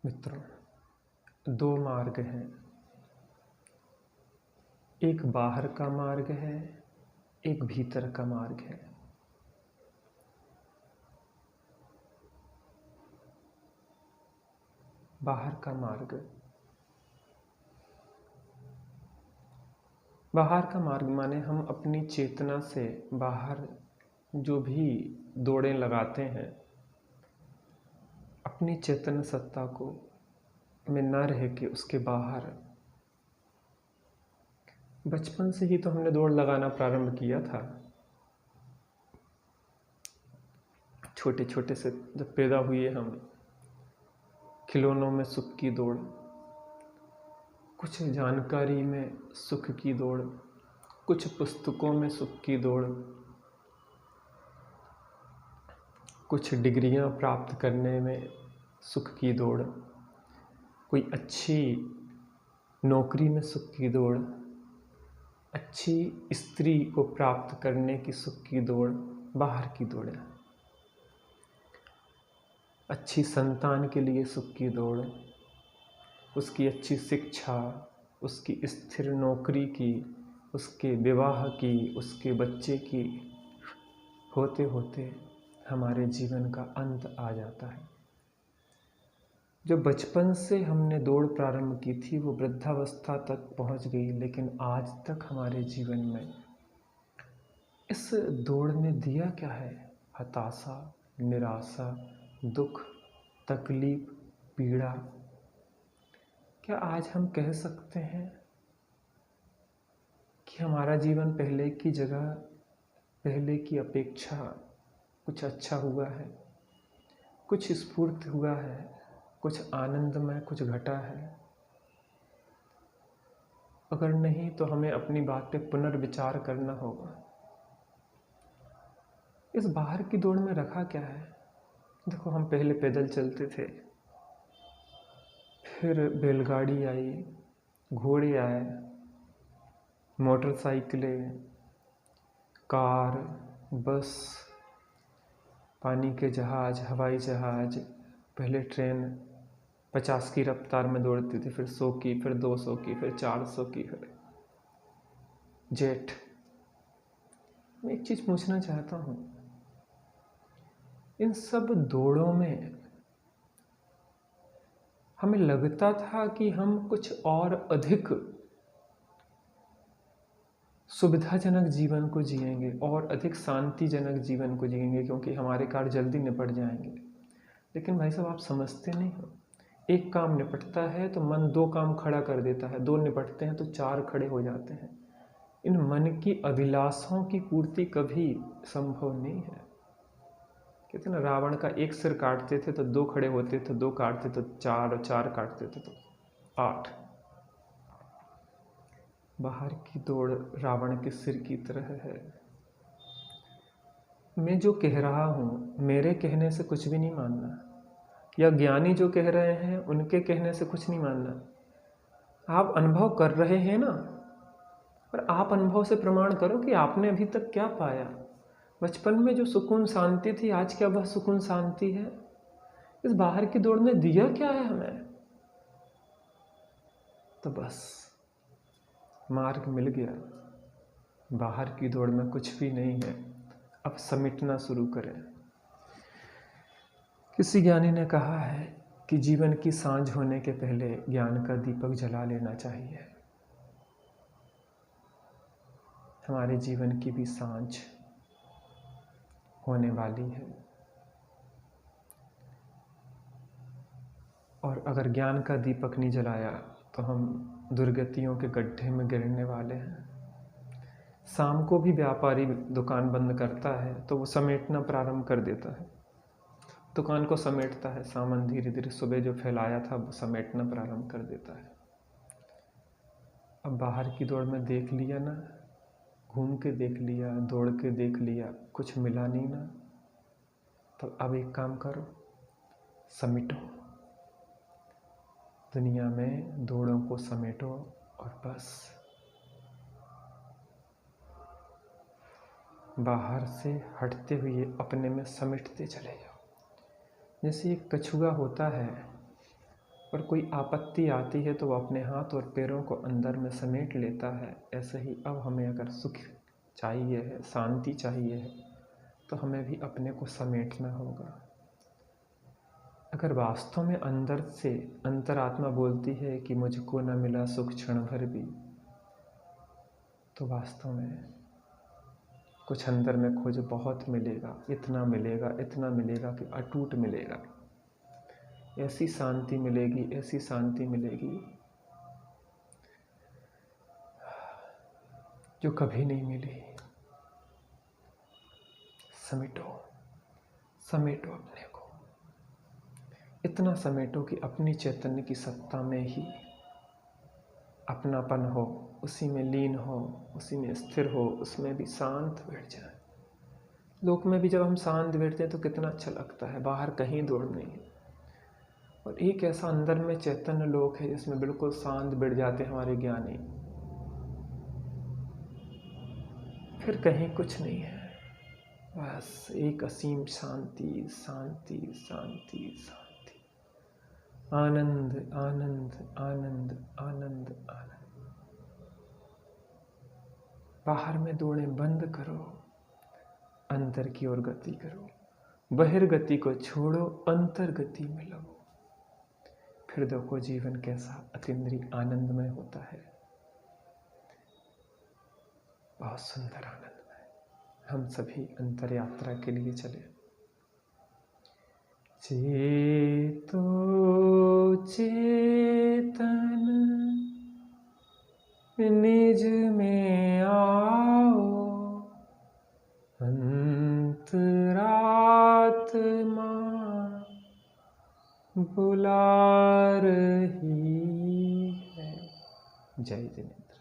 मित्रों, दो मार्ग हैं। एक बाहर का मार्ग है, एक भीतर का मार्ग है। बाहर का मार्ग, बाहर का मार्ग माने हम अपनी चेतना से बाहर जो भी दौड़ें लगाते हैं, अपनी चेतन सत्ता को में न रह के उसके बाहर। बचपन से ही तो हमने दौड़ लगाना प्रारंभ किया था। छोटे छोटे से जब पैदा हुए हम, खिलौनों में सुख की दौड़, कुछ जानकारी में सुख की दौड़, कुछ पुस्तकों में सुख की दौड़, कुछ डिग्रियां प्राप्त करने में सुख की दौड़, कोई अच्छी नौकरी में सुख की दौड़, अच्छी स्त्री को प्राप्त करने की सुख की दौड़, बाहर की दौड़ है। अच्छी संतान के लिए सुख की दौड़, उसकी अच्छी शिक्षा, उसकी स्थिर नौकरी की, उसके विवाह की, उसके बच्चे की, होते होते हमारे जीवन का अंत आ जाता है। जो बचपन से हमने दौड़ प्रारंभ की थी वो वृद्धावस्था तक पहुंच गई, लेकिन आज तक हमारे जीवन में इस दौड़ ने दिया क्या है? हताशा, निराशा, दुख, तकलीफ, पीड़ा। क्या आज हम कह सकते हैं कि हमारा जीवन पहले की जगह, पहले की अपेक्षा कुछ अच्छा हुआ है, कुछ स्फूर्त हुआ है, कुछ आनंदमय, कुछ घटा है? अगर नहीं तो हमें अपनी बात पे पुनर्विचार करना होगा। इस बाहर की दौड़ में रखा क्या है? देखो, हम पहले पैदल चलते थे, फिर बैलगाड़ी आई, घोड़े आए, मोटरसाइकिलें, कार, बस, पानी के जहाज, हवाई जहाज, पहले ट्रेन 50 की रफ्तार में दौड़ती थी, फिर 100 की, फिर 200 की, फिर 400 की, फिर जेट। मैं एक चीज़ पूछना चाहता हूँ, इन सब दौड़ों में हमें लगता था कि हम कुछ और अधिक सुविधाजनक जीवन को जिएंगे और अधिक शांतिजनक जीवन को जिएंगे, क्योंकि हमारे कार्य जल्दी निपट जाएंगे। लेकिन भाई साहब, आप समझते नहीं हो, एक काम निपटता है तो मन 2 काम खड़ा कर देता है, 2 निपटते हैं तो 4 खड़े हो जाते हैं। इन मन की अभिलाषाओं की पूर्ति कभी संभव नहीं है। कहते ना, रावण का एक सिर काटते थे तो 2 खड़े होते थे, 2 काटते तो 4, और 4 काटते थे तो 8। बाहर की दौड़ रावण के सिर की तरह है। मैं जो कह रहा हूँ, मेरे कहने से कुछ भी नहीं मानना, या ज्ञानी जो कह रहे हैं उनके कहने से कुछ नहीं मानना। आप अनुभव कर रहे हैं ना, और आप अनुभव से प्रमाण करो कि आपने अभी तक क्या पाया। बचपन में जो सुकून शांति थी, आज क्या वह सुकून शांति है? इस बाहर की दौड़ ने दिया क्या है हमें? तो बस मार्ग मिल गया, बाहर की दौड़ में कुछ भी नहीं है, अब समेटना शुरू करें। किसी ज्ञानी ने कहा है कि जीवन की सांझ होने के पहले ज्ञान का दीपक जला लेना चाहिए। हमारे जीवन की भी सांझ होने वाली है, और अगर ज्ञान का दीपक नहीं जलाया तो हम दुर्गतियों के गड्ढे में गिरने वाले हैं। शाम को भी व्यापारी दुकान बंद करता है तो वो समेटना प्रारंभ कर देता है, दुकान को समेटता है, सामान धीरे धीरे सुबह जो फैलाया था वो समेटना प्रारंभ कर देता है। अब बाहर की दौड़ में देख लिया ना, घूम के देख लिया, दौड़ के देख लिया, कुछ मिला नहीं ना, तो अब एक काम करो, समेटो, दुनिया में दौड़ों को समेटो, और बस बाहर से हटते हुए अपने में समेटते चले जाओ। जैसे एक कछुआ होता है, और कोई आपत्ति आती है तो वो अपने हाथ और पैरों को अंदर में समेट लेता है। ऐसे ही अब हमें अगर सुख चाहिए है, शांति चाहिए है, तो हमें भी अपने को समेटना होगा। अगर वास्तव में अंदर से अंतरात्मा बोलती है कि मुझको न मिला सुख क्षण भर भी, तो वास्तव में कुछ अंदर में खोज बहुत मिलेगा, इतना मिलेगा कि अटूट मिलेगा। ऐसी शांति मिलेगी, ऐसी शांति मिलेगी जो कभी नहीं मिली। समेटो समेटो अपने को, इतना समेटो कि अपनी चैतन्य की सत्ता में ही अपनापन हो, उसी में लीन हो, उसी में स्थिर हो, उसमें भी शांत बैठ जाए। लोक में भी जब हम शांत बैठते हैं तो कितना अच्छा लगता है, बाहर कहीं दौड़ नहीं है। और एक ऐसा अंदर में चैतन्य लोक है जिसमें बिल्कुल शांत बैठ जाते हैं हमारे ज्ञानी, फिर कहीं कुछ नहीं है, बस एक असीम शांति शांति शांति शांति, आनंद आनंद आनंद आनंद आनंद। बाहर में दौड़ें बंद करो, अंतर की ओर गति करो, बहिर्गति को छोड़ो, अंतर गति में लगो। फिर देखो जीवन कैसा अतीन्द्रिय आनंदमय होता है, बहुत सुंदर आनंदमय। हम सभी अंतर यात्रा के लिए चले। चेतो चेतन निज में आओ, अंतरात्मा बुला रही है। जय जिनेंद्र।